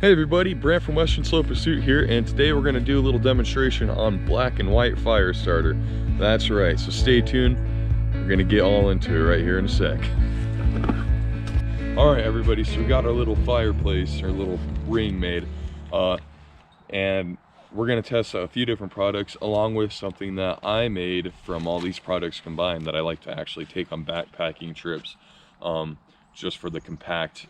Hey everybody, Brant from Western Slow Pursuit here, and today we're going to do a little demonstration on black and white fire starter. That's right, so stay tuned. We're going to get all into it right here in a sec. Alright everybody, so we got our little fireplace, our little ring made, and we're going to test out a few different products along with something that I made from all these products combined that I like to actually take on backpacking trips, just for the compact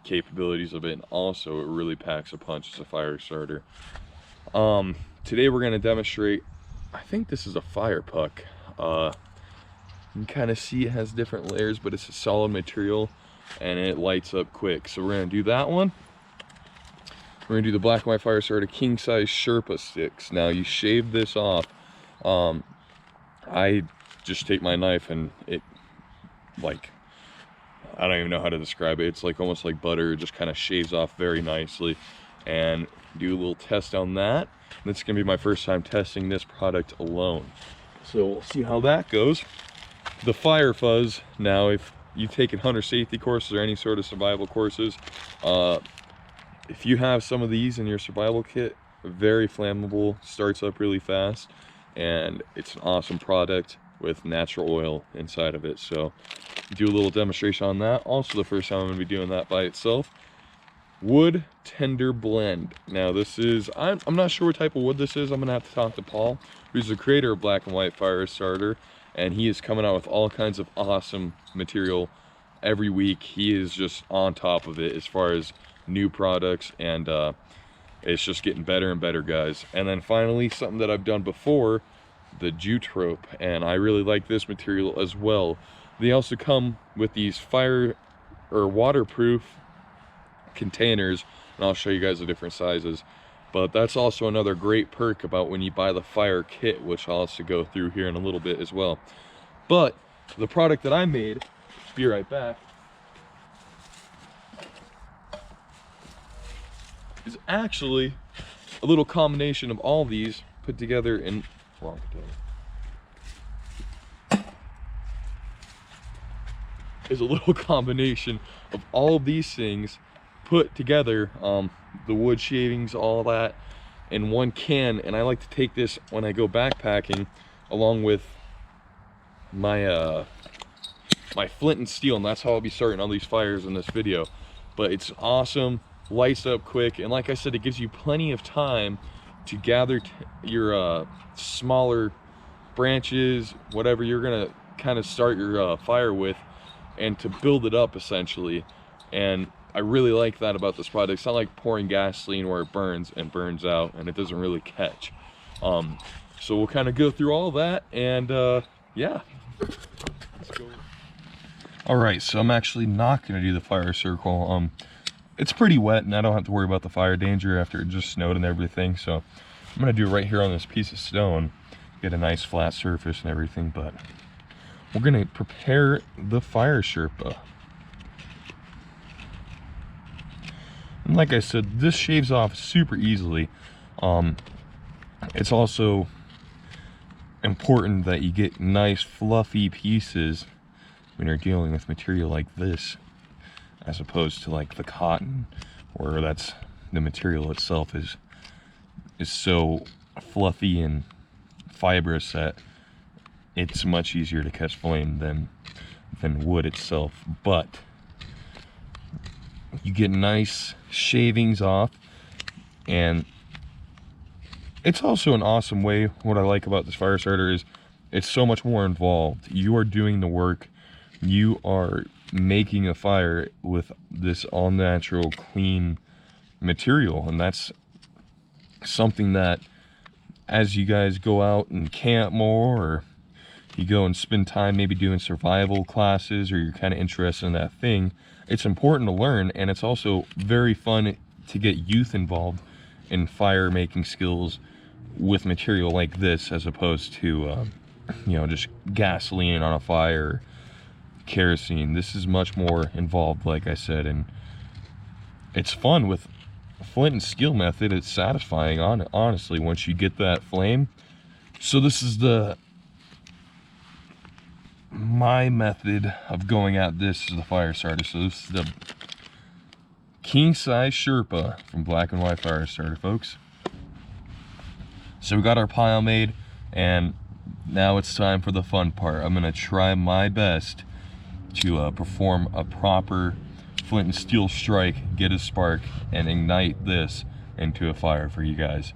capabilities of it, and also it really packs a punch as a fire starter. Today we're going to demonstrate, I think this is a fire puck. You can kind of see it has different layers, but it's a solid material and it lights up quick. So we're going to do that one. We're going to do the black and white fire starter king size Sherpa sticks. Now you shave this off. I just take my knife and it, like, I don't even know how to describe it. It's like almost like butter. It just kind of shaves off very nicely. And do a little test on that. This is going to be my first time testing this product alone. So we'll see how that goes. The fire fuzz. Now, if you've taken hunter safety courses or any sort of survival courses, if you have some of these in your survival kit, very flammable, starts up really fast, and it's an awesome product with natural oil inside of it. So do a little demonstration on that. Also the first time I'm going to be doing that by itself. Wood tender blend. Now this is, I'm not sure what type of wood this is. I'm going to have to talk to Paul, who's the creator of black and white fire starter, and he is coming out with all kinds of awesome material every week. He is just on top of it as far as new products, and it's just getting better and better, guys. And then finally, something that I've done before, the jute rope, and I really like this material as well. They also come with these fire or waterproof containers, and I'll show you guys the different sizes. But that's also another great perk about when you buy the fire kit, which I'll also go through here in a little bit as well. But the product that I made, be right back, is actually a little combination of all these put together in wrong container. Is a little combination of all of these things put together, the wood shavings, all that in one can. And I like to take this when I go backpacking along with my my flint and steel, and that's how I'll be starting all these fires in this video. But it's awesome, lights up quick, and like I said, it gives you plenty of time to gather your smaller branches, whatever you're gonna kind of start your fire with, and to build it up essentially. And I really like that about this product. It's not like pouring gasoline where it burns and burns out and it doesn't really catch. So we'll kind of go through all that, and yeah, let's go. All right, so I'm actually not going to do the fire circle. It's pretty wet and I don't have to worry about the fire danger after it just snowed and everything. So I'm going to do it right here on this piece of stone, get a nice flat surface and everything. But we're going to prepare the fire Sherpa. And like I said, this shaves off super easily. It's also important that you get nice fluffy pieces when you're dealing with material like this, as opposed to like the cotton, where that's the material itself is so fluffy and fibrous that it's much easier to catch flame than wood itself. But you get nice shavings off, and it's also an awesome way. What I like about this fire starter is it's so much more involved. You are doing the work. You are making a fire with this all natural, clean material, and that's something that as you guys go out and camp more, or you go and spend time maybe doing survival classes, or you're kind of interested in that thing, it's important to learn. And it's also very fun to get youth involved in fire making skills with material like this, as opposed to you know, just gasoline on a fire, kerosene. This is much more involved, like I said, and it's fun. With flint and steel method, it's satisfying, honestly, once you get that flame. So this is my method of going at this is the fire starter. So this is the king size Sherpa from Black and White Fire Starter, folks. So we got our pile made, and now it's time for the fun part. I'm gonna try my best to perform a proper flint and steel strike, get a spark, and ignite this into a fire for you guys.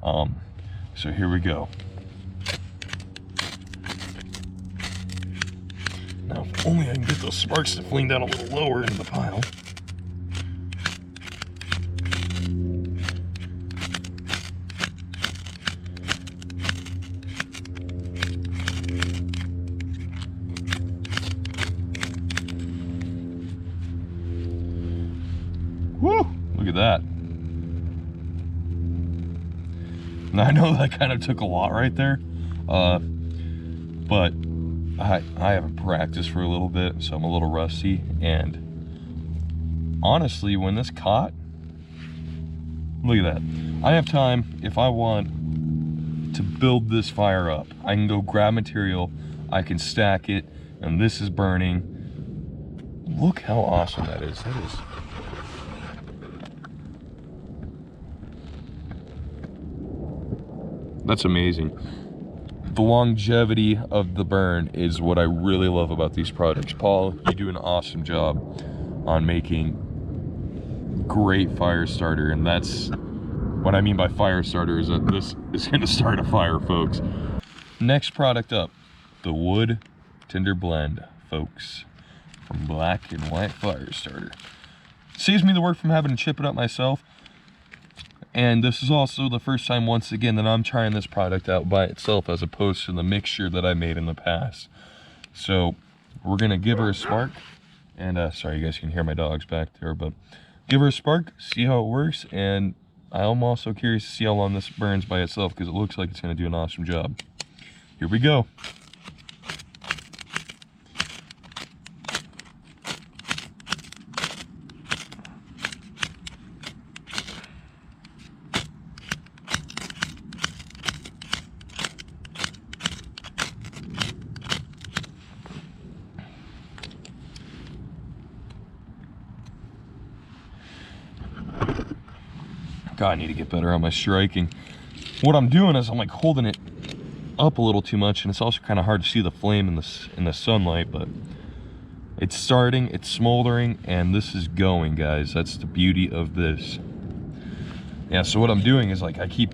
So here we go. Now, if only I can get those sparks to fling down a little lower into the pile. Woo! Look at that. Now, I know that kind of took a lot right there, but I haven't practiced for a little bit, so I'm a little rusty. And honestly, when this caught, look at that. I have time, if I want to build this fire up, I can go grab material, I can stack it, and this is burning. Look how awesome that is. That is. That's amazing. The longevity of the burn is what I really love about these products. Paul, you do an awesome job on making great fire starter, and that's what I mean by fire starter, is that this is going to start a fire, folks. Next product up, the wood tinder blend, folks, from Black and White Fire Starter. Saves me the work from having to chip it up myself. And this is also the first time, once again, that I'm trying this product out by itself as opposed to the mixture that I made in the past. So we're gonna give her a spark, and sorry you guys can hear my dogs back there, but give her a spark, see how it works, and I'm also curious to see how long this burns by itself, because it looks like it's gonna do an awesome job. Here we go. God, I need to get better on my striking. What I'm doing is I'm like holding it up a little too much, and it's also kind of hard to see the flame in the sunlight, but it's starting, it's smoldering, and this is going, guys. That's the beauty of this. Yeah, so what I'm doing is like I keep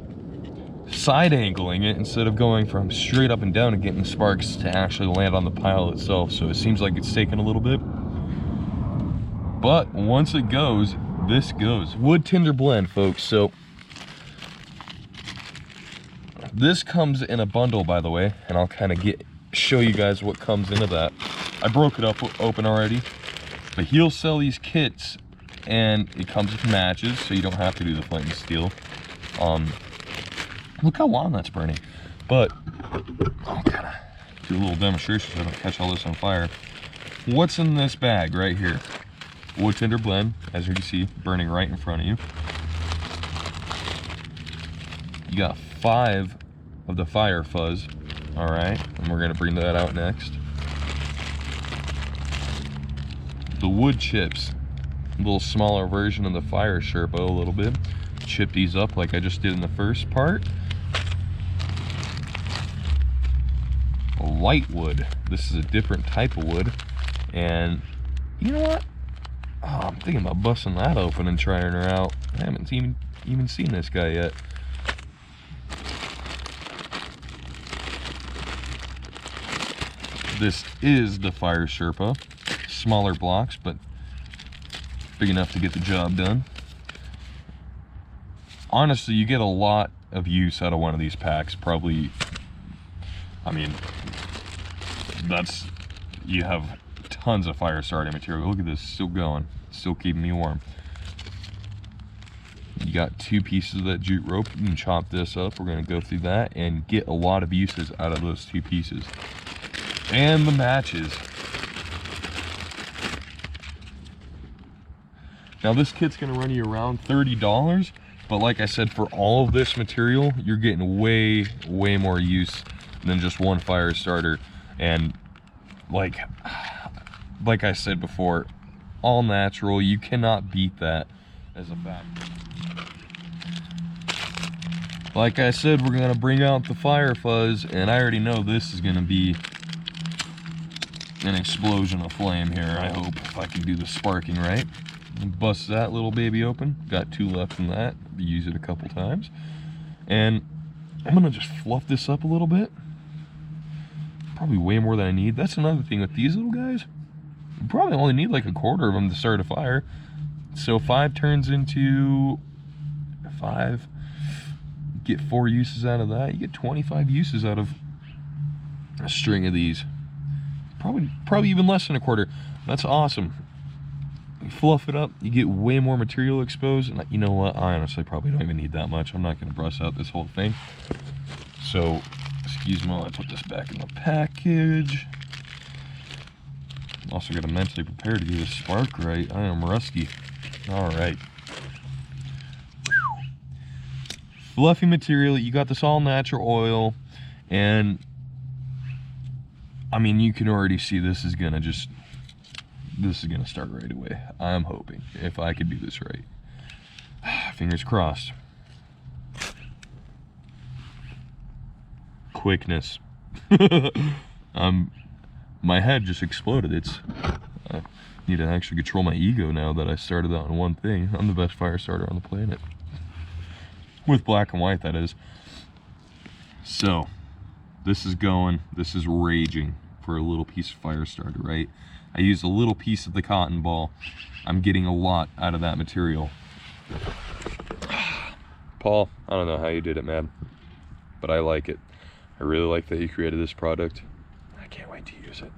side angling it instead of going from straight up and down and getting sparks to actually land on the pile itself. So it seems like it's taking a little bit, but once it goes, this goes. Wood tinder blend, folks. So this comes in a bundle, by the way, and I'll kind of show you guys what comes into that. I broke it up open already, but he'll sell these kits, and it comes with matches, so you don't have to do the flint and steel. Look how long that's burning. But I'll kind of do a little demonstration so I don't catch all this on fire. What's in this bag right here? Wood tinder blend, as you can see, burning right in front of you. You got 5 of the fire fuzz, all right, and we're gonna bring that out next. The wood chips, a little smaller version of the fire Sherpa, a little bit. Chip these up like I just did in the first part. Light wood. This is a different type of wood, and you know what? Oh, I'm thinking about busting that open and trying her out. I haven't even seen this guy yet. This is the fire Sherpa. Smaller blocks, but big enough to get the job done. Honestly, you get a lot of use out of one of these packs. Probably, I mean, you have tons of fire starting material. Look at this, still going, still keeping me warm. You got 2 pieces of that jute rope. You can chop this up. We're going to go through that and get a lot of uses out of those 2 pieces. And the matches. Now this kit's going to run you around $30, but like I said, for all of this material, you're getting way more use than just one fire starter. And like I said before, all natural. You cannot beat that as a fact. Like I said, we're gonna bring out the fire fuzz, and I already know this is gonna be an explosion of flame here, I hope, if I can do the sparking right. Bust that little baby open. Got 2 left in that. Use it a couple times. And I'm gonna just fluff this up a little bit. Probably way more than I need. That's another thing with these little guys. You probably only need like a quarter of them to start a fire. So 5 turns into 5. Get 4 uses out of that. You get 25 uses out of a string of these. Probably even less than a quarter. That's awesome. You fluff it up, you get way more material exposed, and you know what? I honestly probably don't even need that much. I'm not going to brush out this whole thing. So, excuse me while I put this back in the package. I'm also got to mentally prepare to do the spark right. I am rusty. All right. Fluffy material. You got this all natural oil, and I mean, you can already see this is gonna start right away. I'm hoping, if I could do this right. Fingers crossed. Quickness. My head just exploded. I need to actually control my ego now that I started out on one thing. I'm the best fire starter on the planet. With black and white, that is. So, this is going, this is raging for a little piece of fire starter, right? I used a little piece of the cotton ball. I'm getting a lot out of that material. Paul, I don't know how you did it, man, but I like it. I really like that you created this product. I can't wait to use it.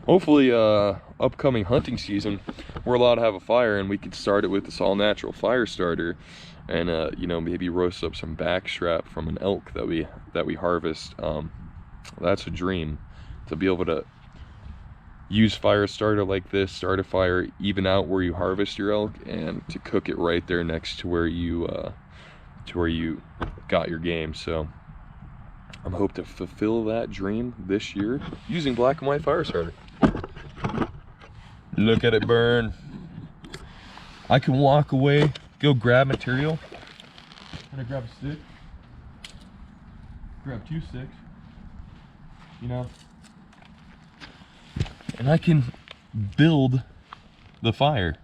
Hopefully, upcoming hunting season, we're allowed to have a fire and we can start it with this all natural fire starter. And you know, maybe roast up some backstrap from an elk that we harvest. That's a dream, to be able to use fire starter like this, start a fire even out where you harvest your elk, and to cook it right there next to where you got your game. So I'm hope to fulfill that dream this year using black and white fire starter. Look at it burn. I can walk away, go grab material. I'm gonna grab a stick, grab 2 sticks, you know, and I can build the fire.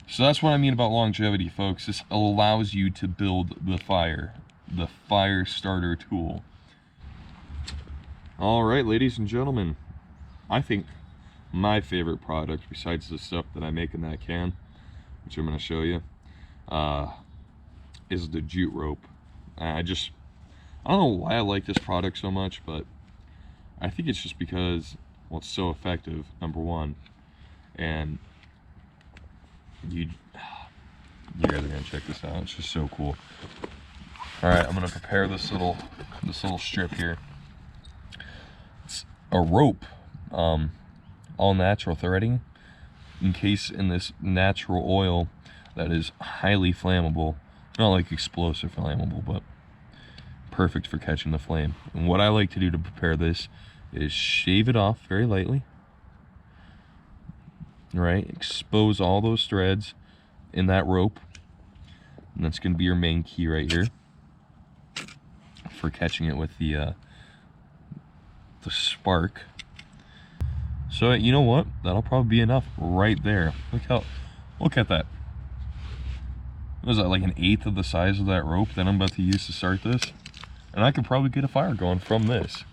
So that's what I mean about longevity, folks. This allows you to build the fire starter tool. All right, ladies and gentlemen, I think my favorite product, besides the stuff that I make in that can, which I'm going to show you, is the Jute Rope. I don't know why I like this product so much, but I think it's just because, well, it's so effective, number one, and you guys are going to check this out. It's just so cool. All right, I'm going to prepare this little strip here. It's a rope, all natural threading, encased in this natural oil that is highly flammable. Not like explosive flammable, but perfect for catching the flame. And what I like to do to prepare this is shave it off very lightly, right? Expose all those threads in that rope, and that's going to be your main key right here for catching it with the spark. So you know what? That'll probably be enough right there. Look at that. What is that, like 1/8 of the size of that rope that I'm about to use to start this? And I could probably get a fire going from this.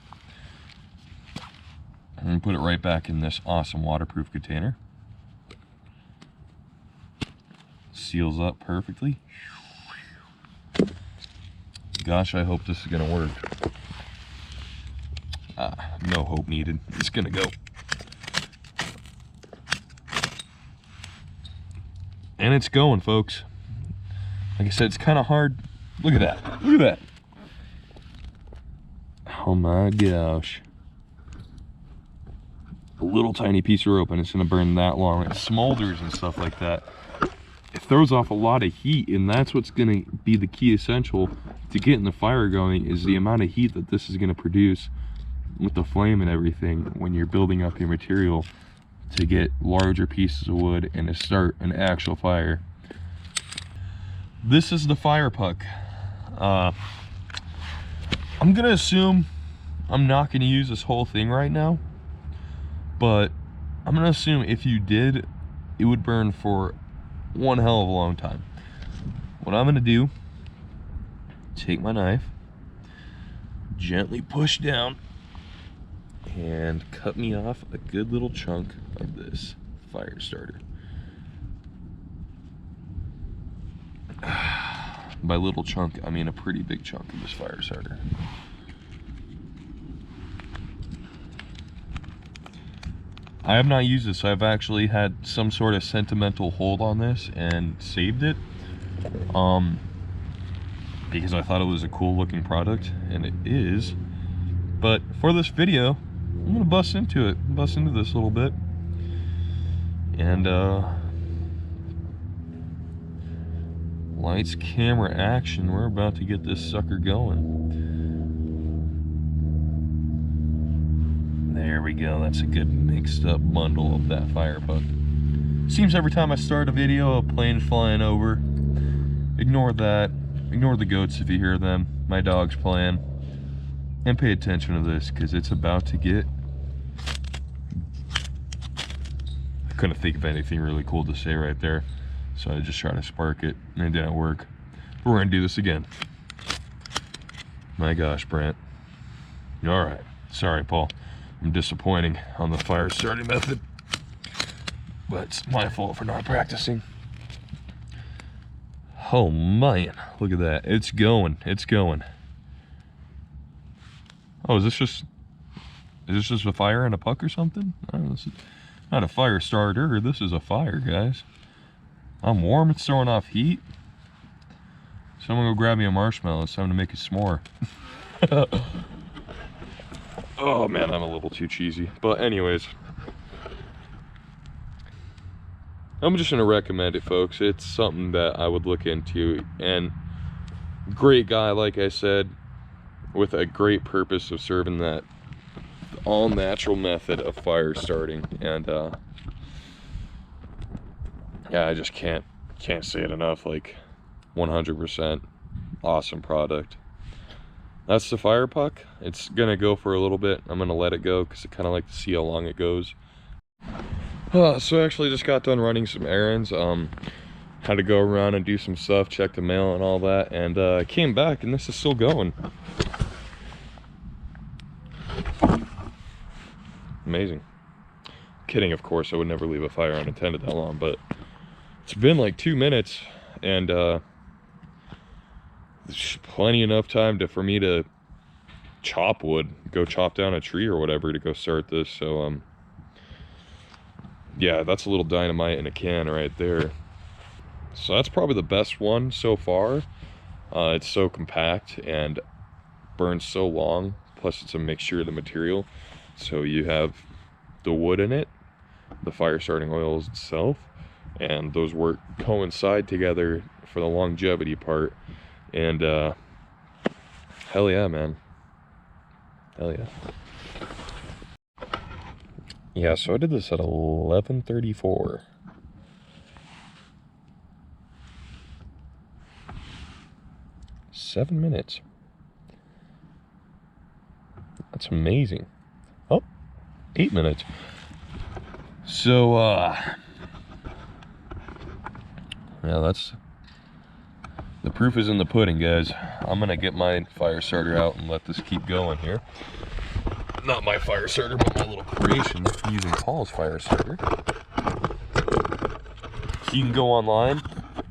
I'm gonna put it right back in this awesome waterproof container. Seals up perfectly. Gosh, I hope this is gonna work. No hope needed. It's gonna go. And it's going, folks. Like I said, it's kind of hard. Look at that. Look at that. Oh my gosh. A little tiny piece of rope and it's gonna burn that long. It smolders and stuff like that. It throws off a lot of heat, and that's what's gonna be the key essential to getting the fire going, is the amount of heat that this is gonna produce with the flame and everything when you're building up your material to get larger pieces of wood and to start an actual fire. This is the fire puck. I'm gonna assume I'm not gonna use this whole thing right now, but I'm gonna assume if you did, it would burn for one hell of a long time. What I'm gonna do, take my knife, gently push down, and cut me off a good little chunk of this fire starter. By little chunk, I mean a pretty big chunk of this fire starter. I have not used this. I've actually had some sort of sentimental hold on this and saved it. Because I thought it was a cool looking product, and it is. But for this video, I'm gonna bust into this a little bit. And lights, camera, action. We're about to get this sucker going. There we go. That's a good mixed up bundle of that fire puck. Seems every time I start a video, a plane flying over. Ignore that. Ignore the goats if you hear them. My dog's playing. And pay attention to this, because it's about to get... I couldn't think of anything really cool to say right there, so I just tried to spark it, and it didn't work. But we're gonna do this again. My gosh, Brent. Alright. Sorry, Paul. I'm disappointing on the fire starting method, but it's my fault for not practicing. Oh man, look at that. It's going. It's going. Oh, is this just a fire and a puck or something? Oh, this is not a fire starter. This is a fire, guys. I'm warm. It's throwing off heat. Someone go grab me a marshmallow. It's time to make a s'more. Oh man, I'm a little too cheesy. But anyways, I'm just gonna recommend it, folks. It's something that I would look into, and great guy, like I said, with a great purpose of serving that all natural method of fire starting. And yeah, I just can't say it enough. Like 100% awesome product. That's the fire puck. It's gonna go for a little bit. I'm gonna let it go because I kind of like to see how long it goes. So I actually just got done running some errands. Had to go around and do some stuff, check the mail and all that, and I came back and this is still going. Amazing. Kidding, of course. I would never leave a fire unattended that long, but it's been like 2 minutes, and there's plenty enough time for me to chop wood, go chop down a tree or whatever to go start this. So yeah, that's a little dynamite in a can right there. So that's probably the best one so far. It's so compact and burns so long, plus it's a mixture of the material. So you have the wood in it, the fire starting oils itself, and those work coincide together for the longevity part. And hell yeah, man. Hell yeah. Yeah, so I did this at 11:34. Seven minutes. That's amazing. Oh, 8 minutes. So yeah, that's the proof is in the pudding, guys. I'm gonna get my fire starter out and let this keep going here. Not my fire starter, but my little creation using Paul's fire starter. You can go online,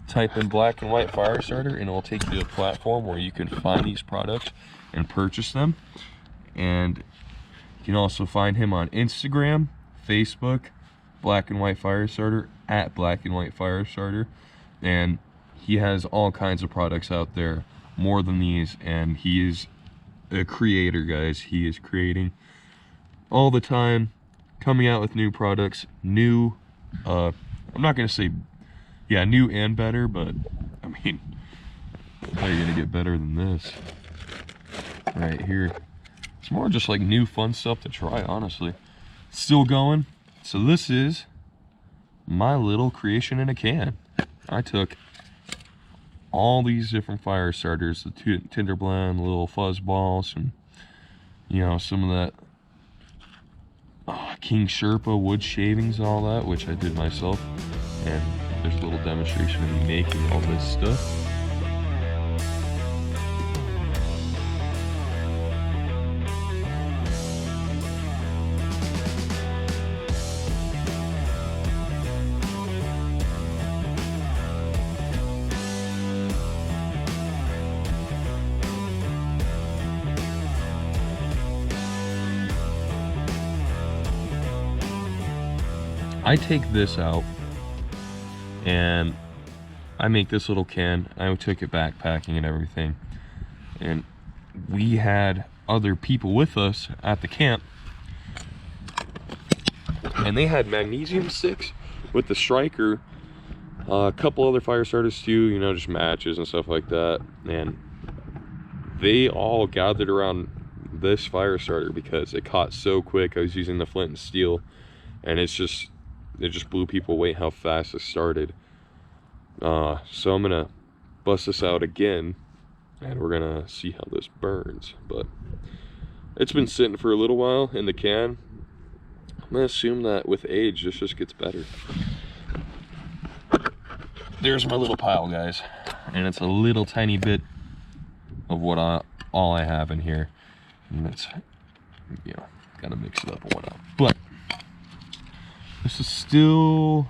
type in black and white fire starter, and it will take you to a platform where you can find these products and purchase them. And you can also find him on Instagram, Facebook, Black and White Fire Starter, at Black and White Fire Starter. And he has all kinds of products out there, more than these, and he is a creator, guys. He is creating all the time, coming out with new products, new, I'm not gonna say, yeah, new and better, but I mean, how are you gonna get better than this? Right here, it's more just like new fun stuff to try, honestly. Still going. So this is my little creation in a can. I took all these different fire starters, the Tinder blend, little fuzz balls, and you know, some of that King Sherpa wood shavings and all that, which I did myself. And there's a little demonstration of me making all this stuff. I take this out and I make this little can. I took it backpacking and everything, and we had other people with us at the camp, and they had magnesium sticks with the striker, a couple other fire starters too, you know, just matches and stuff like that. And they all gathered around this fire starter because it caught so quick. I was using the flint and steel, and it just blew people away how fast it started. So I'm gonna bust this out again, and we're gonna see how this burns. But it's been sitting for a little while in the can. I'm gonna assume that with age this just gets better. There's my little pile, guys, and it's a little tiny bit of what all I have in here, and it's, you know, gotta mix it up and whatnot. But this is still,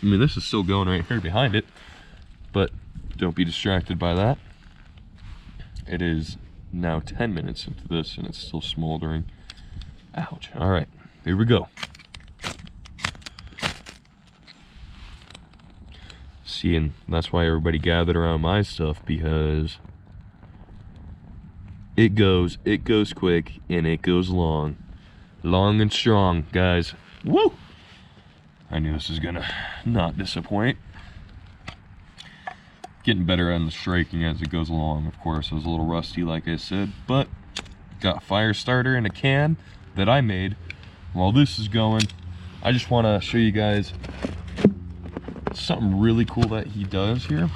I mean, this is still going right here behind it, but don't be distracted by that. It is now 10 minutes into this and it's still smoldering. Ouch. All right, here we go. See, and that's why everybody gathered around my stuff, because it goes quick and it goes long and strong, guys. Woo! I knew this was gonna not disappoint. Getting better on the striking as it goes along, of course. I was a little rusty, like I said, but got a fire starter in a can that I made. While this is going, I just want to show you guys something really cool that he does here.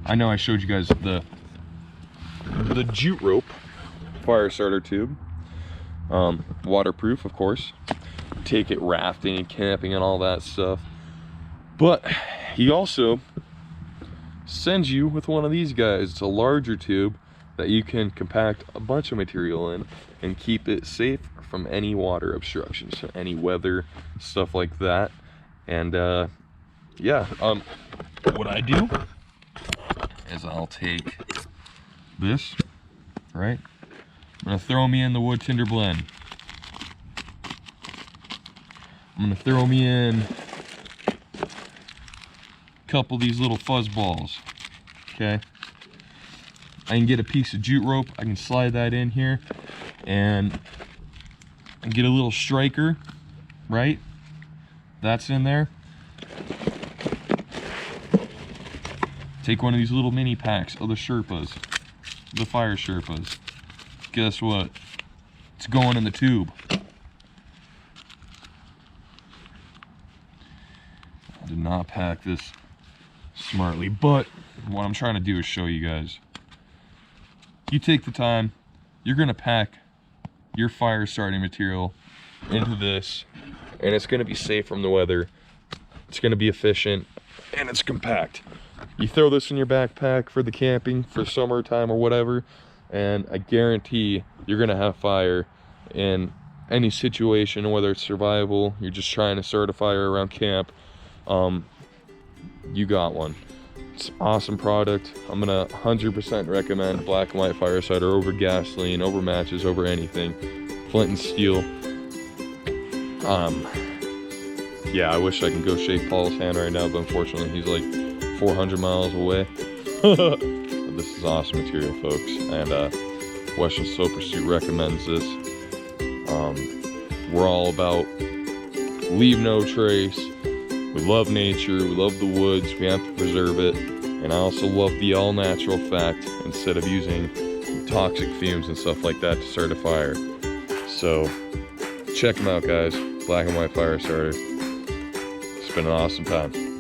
I know I showed you guys the Jute Rope fire starter tube, waterproof, of course. Take it rafting and camping and all that stuff. But he also sends you with one of these guys. It's a larger tube that you can compact a bunch of material in and keep it safe from any water obstructions, any weather, stuff like that. And yeah, what I do is I'll take this, right? I'm gonna throw me in the wood tinder blend. I'm gonna throw me in a couple of these little fuzz balls, okay? I can get a piece of jute rope, I can slide that in here, and get a little striker, right? That's in there. Take one of these little mini packs of the Sherpas, the fire Sherpas. Guess what? It's going in the tube. I did not pack this smartly, but what I'm trying to do is show you guys. You take the time, you're gonna pack your fire starting material into this, and it's gonna be safe from the weather. It's gonna be efficient, and it's compact. You throw this in your backpack for the camping, for summertime or whatever, and I guarantee you're gonna have fire in any situation, whether it's survival, you're just trying to start a fire around camp, you got one. It's an awesome product. I'm gonna 100% recommend black and white fire starter over gasoline, over matches, over anything. Flint and steel. Yeah, I wish I could go shake Paul's hand right now, but unfortunately he's like 400 miles away. But this is awesome material, folks, and Western Slow Pursuit recommends this. We're all about leave no trace. We love nature, we love the woods, we have to preserve it, And I also love the all-natural fact, instead of using toxic fumes and stuff like that to start a fire. So check them out, guys. Black and White Fire Starter. It's been an awesome time.